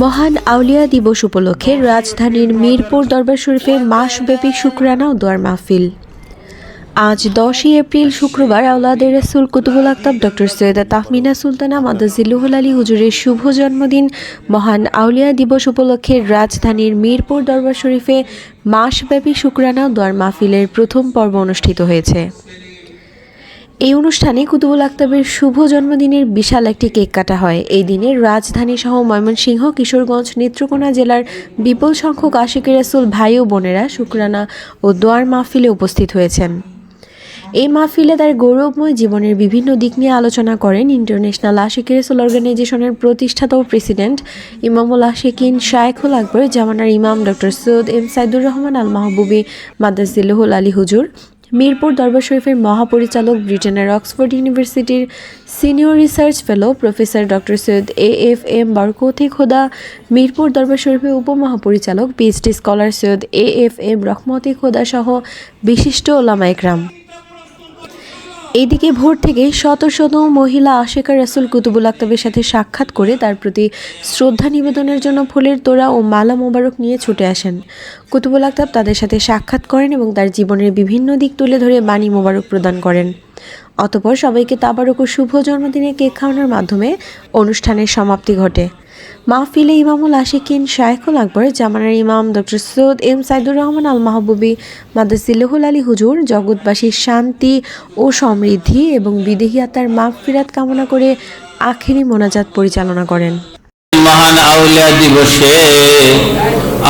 মহান আউলিয়া দিবস উপলক্ষে রাজধানীর মিরপুর দরবার শরীফে মাসব্যাপী শুকরানা ও দোয়ার মাহফিল। আজ 10 এপ্রিল শুক্রবার আওলাদের রাসূল কুতুবুল আকতাব ডক্টর সৈয়দা তাহমিনা সুলতানা মাদ্দাজিল্লুহুল আলী হুজুরের শুভ জন্মদিন মহান আউলিয়া দিবস উপলক্ষে রাজধানীর মিরপুর দরবার শরীফে মাসব্যাপী শুকরানা ও দোয়ার মাহফিলের প্রথম পর্ব অনুষ্ঠিত হয়েছে। এই অনুষ্ঠানে কুতুবুল আকতাবের শুভ জন্মদিনের বিশাল একটি কেক কাটা হয়। এই দিনে রাজধানী সহ ময়মনসিংহ, কিশোরগঞ্জ, নেত্রকোনা জেলার বিপুল সংখ্যক আশিকে রাসূল ভাই ও বোনেরা শুকরানা ও দোয়ার মাহফিলে উপস্থিত হয়েছেন। এই মাহফিলে তার গৌরবময় জীবনের বিভিন্ন দিক নিয়ে আলোচনা করেন ইন্টারন্যাশনাল আশিকে রাসূল অর্গানাইজেশনের প্রতিষ্ঠাতা ও প্রেসিডেন্ট ইমামুল আশিকিন শায়খুল আকবর জামানার ইমাম ডক্টর সৈয়দ এম সাইদুর রহমান আল মাহবুবী মাদ্দাজিল্লুহুল আলী হুজুর, মিরপুর দরবার শরীফের মহাপরিচালক, ব্রিটেনের অক্সফোর্ড ইউনিভার্সিটির senior research fellow professor doctor Syed AFM বরকতে খোদা, মিরপুর দরবার শরীফের উপমহাপরিচালক PhD স্কলার সৈয়দ AFM রহমতে খোদা সহ বিশিষ্ট ওলামা একরাম। এইদিকে ভোর থেকে শত শত মহিলা আশিকা রাসূল কুতুবুল আকতাবের সাথে সাক্ষাৎ করে তার প্রতি শ্রদ্ধা নিবেদনের জন্য ফুলের তোড়া ও মালা মোবারক নিয়ে ছুটে আসেন। কুতুবুল আকতাব তাদের সাথে সাক্ষাৎ করেন এবং তার জীবনের বিভিন্ন দিক তুলে ধরে বাণী মোবারক প্রদান করেন। অতঃপর সবাইকে তাবারক ও শুভ জন্মদিনে কেক খাওয়ানোর মাধ্যমে অনুষ্ঠানের সমাপ্তি ঘটে। মাহফিলে ইমামুল আশিকিন শায়খুল আকবর জামানার ইমাম ডক্টর সৈয়দ এম সাইদুর রহমান আল মাহবুবী মাদ্দাজিল্লুহুল আলী হুজুর জগৎবাসীর শান্তি ও সমৃদ্ধি এবং বিদেহী আত্মার মাগফিরাত কামনা করে আখেরি মোনাজাত পরিচালনা করেন। মহান আউলিয়া দিবসে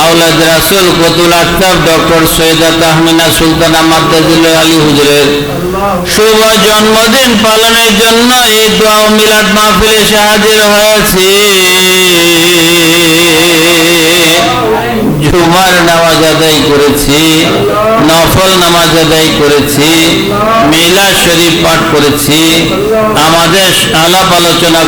আওলাদ রাসূল কুতুবুল আকতাব ডক্টর সৈয়দা তাহমিনা সুলতানা মাদ্দাজিল্লুহুল আলী হুজুরের শুভ জন্মদিন পালনের জন্য এই দোয়া ও মিলাদ মাহফিলে এসে হাজির হয়েছি। জুমার নামাজ আদায় করেছি, নফল নামাজ আদায় করেছি, মিলাদ শরীফ পাঠ করেছি, আমাদের আলাপ আলোচনা